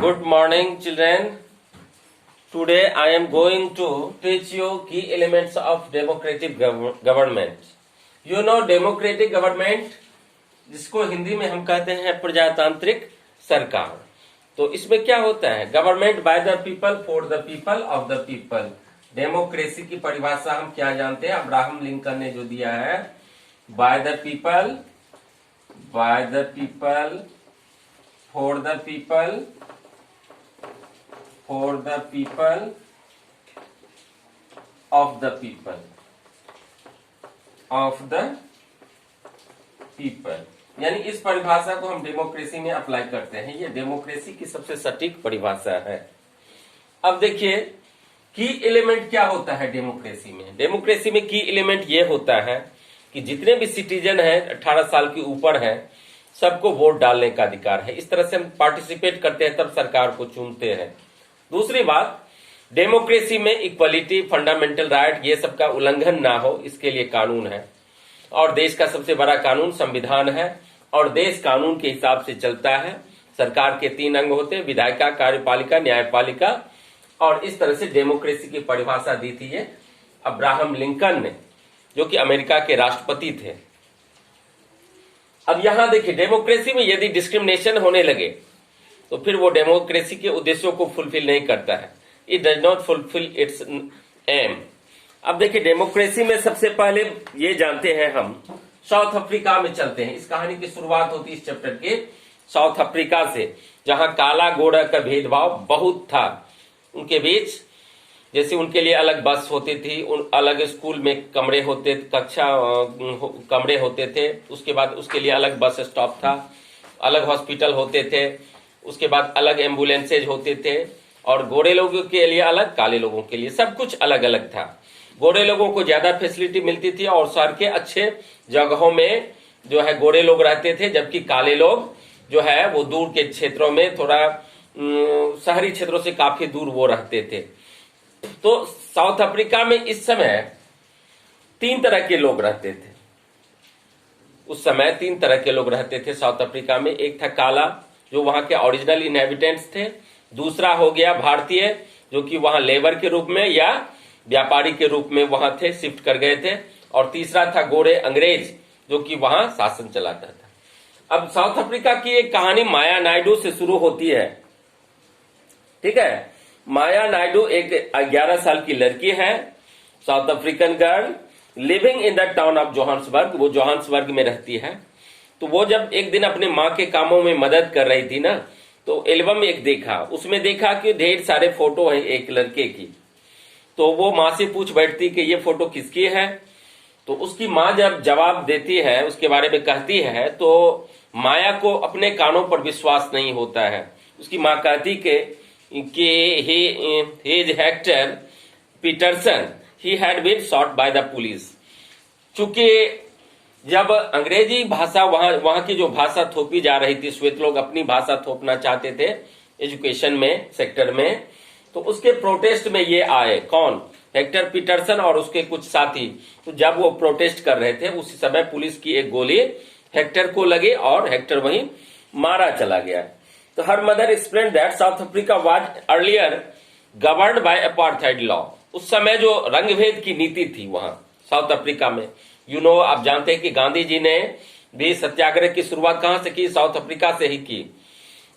Good morning, children. Today I am going to teach you key elements of democratic government. You know democratic government, जिसको हिंदी में हम कहते हैं प्रजातांत्रिक सरकार। तो इसमें क्या होता है? Government by the people, for the people, of the people. Democracy की परिभाषा हम क्या जानते हैं? अब्राहम लिंकन ने जो दिया है, by the people, for the people, for the people, of the people, of the people। यानी इस परिभाषा को हम डेमोक्रेसी में अप्लाई करते हैं। ये डेमोक्रेसी की सबसे सटीक परिभाषा है। अब देखिए की एलिमेंट क्या होता है डेमोक्रेसी में। डेमोक्रेसी में की एलिमेंट ये होता है कि जितने भी सिटीजन हैं 18 साल के ऊपर हैं, सबको वोट डालने का अधिकार है। इस तरह से हम पार्टिसिपेट करते हैं, तब सरकार को चुनते हैं। दूसरी बात, डेमोक्रेसी में इक्वलिटी, फंडामेंटल राइट, ये सब का उल्लंघन ना हो, इसके लिए कानून है। और देश का सबसे बड़ा कानून संविधान है, और देश कानून के हिसाब से चलता है। सरकार के 3 अंग होते हैं, विधायिका, कार्यपालिका, न्यायपालिका। और इस तरह से डेमोक्रेसी की परिभाषा दी थी ये अब्राहम लिंकन ने, जो कि अमेरिका के राष्ट्रपति थे। अब यहां देखिए, डेमोक्रेसी में यदि डिस्क्रिमिनेशन होने लगे तो फिर वो डेमोक्रेसी के उद्देश्यों को फुलफिल नहीं करता है। It does not fulfil its aim. अब देखिए, डेमोक्रेसी में सबसे पहले ये जानते हैं हम, साउथ अफ्रीका में चलते हैं। इस कहानी की शुरुआत होती है इस चैप्टर के साउथ अफ्रीका से, जहां काला गोरा का भेदभाव बहुत था उनके बीच। जैसे उनके लिए अलग बस होती थी, अलग स्कूल में कमरे होते, कमरे होते थे। उसके बाद उसके लिए अलग बस स्टॉप था, अलग हॉस्पिटल होते थे, उसके बाद अलग एम्बुलेंसेज होते थे, और गोरे लोगों के लिए अलग, काले लोगों के लिए, सब कुछ अलग अलग था। गोरे लोगों को ज्यादा फैसिलिटी मिलती थी और शहर के अच्छे जगहों में जो है गोरे लोग रहते थे, जबकि काले लोग जो है वो दूर के क्षेत्रों में, थोड़ा शहरी क्षेत्रों से काफी दूर वो रहते थे। तो साउथ अफ्रीका में इस समय 3 तरह के लोग रहते थे। उस समय 3 तरह के लोग रहते थे साउथ अफ्रीका में। एक था काला, जो वहां के ओरिजिनल इनहेबिटेंट्स थे। दूसरा हो गया भारतीय, जो कि वहां लेबर के रूप में या व्यापारी के रूप में वहां थे, शिफ्ट कर गए थे। और तीसरा था गोरे अंग्रेज, जो कि वहां शासन चलाता था। अब साउथ अफ्रीका की एक कहानी माया नायडू से शुरू होती है। ठीक है, माया नायडू एक 11 साल की लड़की है, south African girl, living in the town of Johannesburg. वो जोहान्सबर्ग में रहती है। तो वो जब एक दिन अपने माँ के कामों में मदद कर रही थी ना, तो एल्बम एक देखा, उसमें देखा कि ढेर सारे फोटो है एक लड़के की। तो वो माँ से पूछ बैठती कि ये फोटो किसकी है। तो उसकी माँ जब जवाब देती है, उसके बारे में कहती है, तो माया को अपने कानों पर विश्वास नहीं होता है। उसकी माँ कहती कि he Hector Pieterson, he had been shot by the police. चूंकि जब अंग्रेजी भाषा वहां की जो भाषा थोपी जा रही थी, श्वेत लोग अपनी भाषा थोपना चाहते थे एजुकेशन में, सेक्टर में, तो उसके प्रोटेस्ट में ये आए। कौन? हेक्टर पीटरसन और उसके कुछ साथी। तो जब वो प्रोटेस्ट कर रहे थे, उसी समय पुलिस की एक गोली हेक्टर को लगी और हेक्टर वहीं मारा चला गया। तो her mother explained that south Africa was earlier governed bye apartheid law. उस समय जो रंगभेद की नीति थी वहां साउथ अफ्रीका में, आप जानते हैं कि गांधी जी ने भी सत्याग्रह की शुरुआत कहां से की? साउथ अफ्रीका से ही की।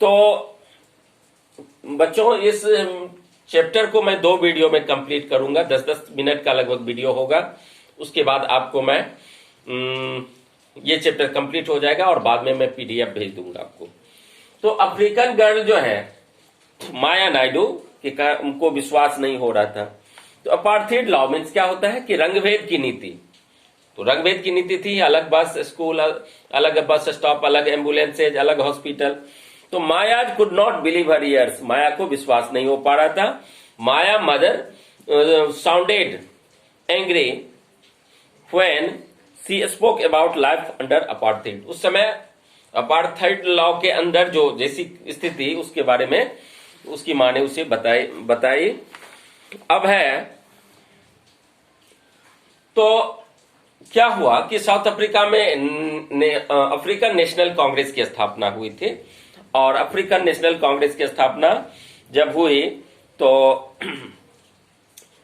तो बच्चों, इस चैप्टर को मैं 2 वीडियो में कंप्लीट करूंगा, 10-10 मिनट का लगभग वीडियो होगा। उसके बाद आपको मैं ये चैप्टर कंप्लीट हो जाएगा और बाद में मैं पीडीएफ भेज दूंगा आपको। तो अफ्रीकन गर्ल जो है माया नायडू के उनको विश्वास नहीं हो रहा था। तो अपार्थाइड लॉ मीन्स क्या होता है कि रंगभेद की नीति। तो रंगभेद की नीति थी, अलग बस स्कूल, अलग बस स्टॉप, अलग एम्बुलेंसेज, अलग हॉस्पिटल। तो Maya could not believe her ears, Maya को विश्वास नहीं हो पा रहा था। Maya mother sounded angry when she spoke about life under apartheid. उस समय अपार्थाइड लॉ के अंदर जो जैसी स्थिति, उसके बारे में उसकी माँ ने उसे बताई। अब है तो क्या हुआ कि साउथ अफ्रीका में अफ्रीकन नेशनल कांग्रेस की स्थापना हुई थी। और अफ्रीकन नेशनल कांग्रेस की स्थापना जब हुई तो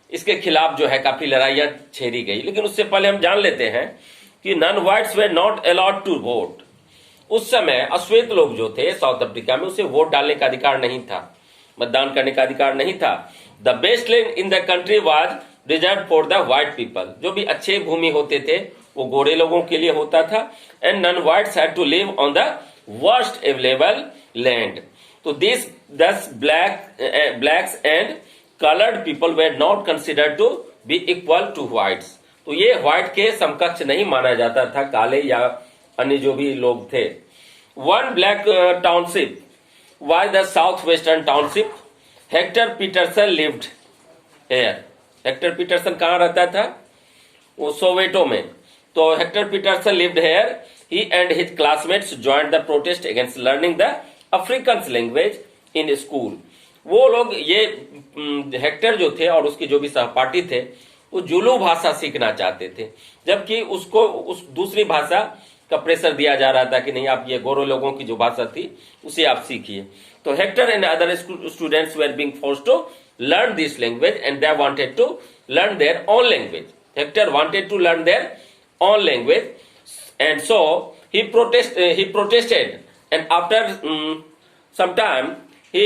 इसके खिलाफ जो है काफी लड़ाइयां छेड़ी गई। लेकिन उससे पहले हम जान लेते हैं कि non whites were not allowed to vote. उस समय अश्वेत लोग जो थे साउथ अफ्रीका में, उसे वोट डालने का अधिकार नहीं था, मतदान करने का अधिकार नहीं था। The best land in the country was reserve for the white people. जो भी अच्छे भूमि होते थे वो गोरे लोगों के लिए होता था। And non whites had to live on the worst available land. तो this thus blacks and coloured people were not considered to be equal to whites. तो ये व्हाइट के समकक्ष नहीं माना जाता था, काले या अन्य जो भी लोग थे। One black township was the south western township. Hector Pieterson lived here. Hector Pieterson कहाँ रहता था? वो सोवेटो में। तो Hector Pieterson lived here. He and his classmates joined the protest against learning the African language in school. वो लोग ये Hector जो थे और उसके जो भी सहपाठी थे वो जुलू भाषा सीखना चाहते थे, जबकि उसको उस दूसरी भाषा का प्रेशर दिया जा रहा था कि नहीं, आप ये गोरे लोगों की जो भाषा थी उसे आप सीखिए। तो Hector and other students were being forced to learn this language and they wanted to learn their own language. Hector wanted to learn their own language and so he protested and after some time he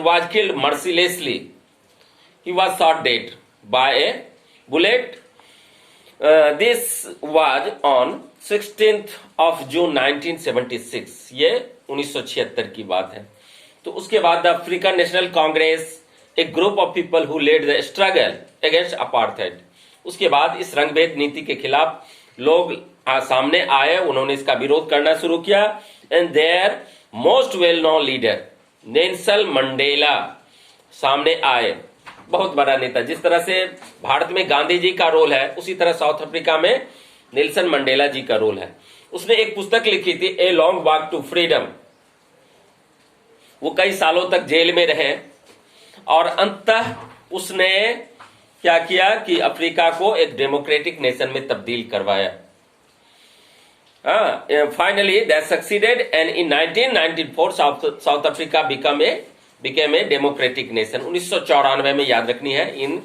was killed mercilessly. He was shot dead by a bullet. This was on 16th of June 1976. ये 1976 की बात है। तो उसके बाद the African National Congress, a group of people who led the struggle against apartheid. उसके बाद इस रंगभेद नीति के खिलाफ लोग सामने आए, उन्होंने इसका विरोध करना शुरू किया। And their most well known leader Nelson Mandela सामने आए, बहुत बड़ा नेता। जिस तरह से भारत में गांधी जी का रोल है उसी तरह साउथ अफ्रीका में नेल्सन मंडेला जी का रोल है। उसने एक पुस्तक लिखी थी, a long walk to freedom. वो कई सालों तक जेल में रहे और अंततः उसने क्या किया कि अफ्रीका को एक डेमोक्रेटिक नेशन में तब्दील करवाया। Finally they succeeded and in 1994 south Africa became a democratic nation। 1994 में याद रखनी है, इन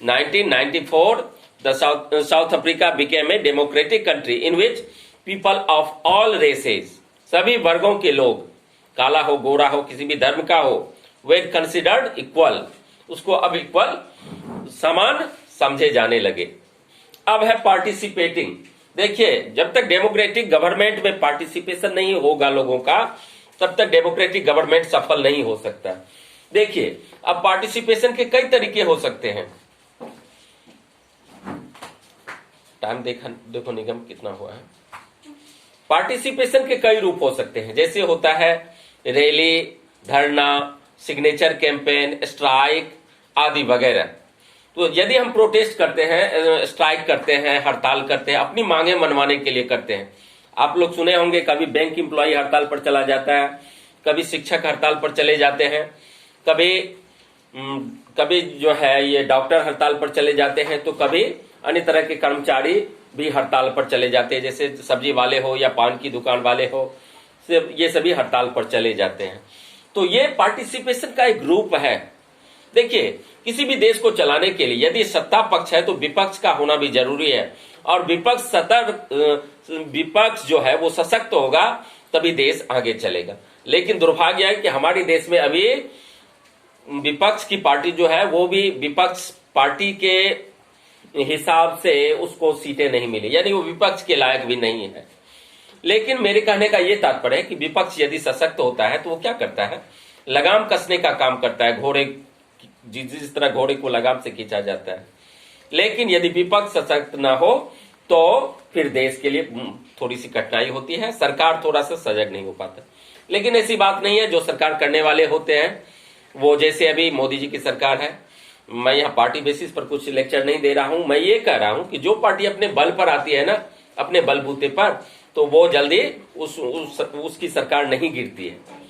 1994 the South Africa became a democratic country in which people of all races, सभी वर्गों के लोग, काला हो गोरा हो किसी भी धर्म का हो, were considered equal। उसको अब इक्वल समान समझे जाने लगे। अब है पार्टिसिपेटिंग। देखिए, जब तक डेमोक्रेटिक गवर्नमेंट में पार्टिसिपेशन नहीं होगा लोगों का, तब तक डेमोक्रेटिक गवर्नमेंट सफल नहीं हो सकता। देखिए, अब पार्टिसिपेशन के कई तरीके हो सकते हैं। टाइम देखो निगम कितना हुआ है। पार्टिसिपेशन के कई रूप हो सकते हैं, जैसे होता है रैली, धरना, सिग्नेचर कैंपेन, स्ट्राइक आदि वगैरह। तो यदि हम प्रोटेस्ट करते हैं, स्ट्राइक करते हैं, हड़ताल करते हैं, अपनी मांगे मनवाने के लिए करते हैं। आप लोग सुने होंगे कभी बैंक एम्प्लॉय हड़ताल पर चला जाता है, कभी शिक्षक हड़ताल पर चले जाते हैं, कभी जो है ये डॉक्टर हड़ताल पर चले जाते हैं, तो कभी अन्य तरह के कर्मचारी भी हड़ताल पर चले जाते हैं, जैसे सब्जी वाले हो या पान की दुकान वाले हो, ये सभी हड़ताल पर चले जाते हैं। तो ये पार्टिसिपेशन का एक ग्रुप है। देखिए, किसी भी देश को चलाने के लिए यदि सत्ता पक्ष है तो विपक्ष का होना भी जरूरी है, और विपक्ष जो है वो सशक्त होगा तभी देश आगे चलेगा। लेकिन दुर्भाग्य है कि हमारे देश में अभी विपक्ष की पार्टी जो है वो भी विपक्ष पार्टी के हिसाब से उसको सीटें नहीं मिली, यानी वो विपक्ष के लायक भी नहीं है। लेकिन मेरे कहने का ये तात्पर्य है कि विपक्ष यदि सशक्त होता है तो वो क्या करता है, लगाम कसने का काम करता है, घोड़े जिस तरह घोड़े को लगाम से खींचा जाता है। लेकिन यदि विपक्ष सशक्त ना हो तो फिर देश के लिए थोड़ी सी कठिनाई होती है, सरकार थोड़ा सा सजग नहीं हो पाता। लेकिन ऐसी बात नहीं है, जो सरकार करने वाले होते हैं वो, जैसे अभी मोदी जी की सरकार है, मैं यहाँ पार्टी बेसिस पर कुछ लेक्चर नहीं दे रहा हूं, मैं ये कह रहा हूं कि जो पार्टी अपने बल पर आती है ना, अपने बलबूते पर, तो वो जल्दी उसकी सरकार नहीं गिरती है।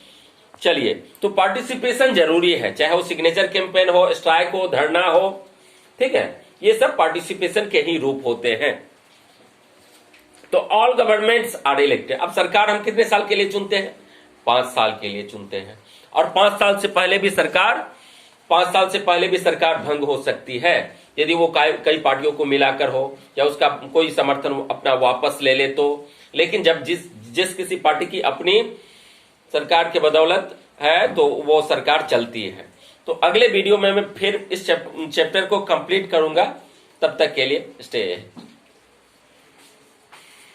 चलिए, तो पार्टिसिपेशन जरूरी है, चाहे वो सिग्नेचर कैंपेन हो, स्ट्राइक हो, धरना हो, ठीक है, ये सब पार्टिसिपेशन के ही रूप होते हैं। तो ऑल गवर्नमेंट्स आर इलेक्टेड। अब सरकार हम कितने साल के लिए चुनते हैं? 5 साल के लिए चुनते हैं। और 5 साल से पहले भी सरकार भंग हो सकती है यदि वो कई पार्टियों को मिलाकर हो या उसका कोई समर्थन अपना वापस ले ले तो। लेकिन जब जिस किसी पार्टी की अपनी सरकार के बदौलत है तो वो सरकार चलती है। तो अगले वीडियो में मैं फिर इस चैप्टर को कंप्लीट करूंगा। तब तक के लिए स्टे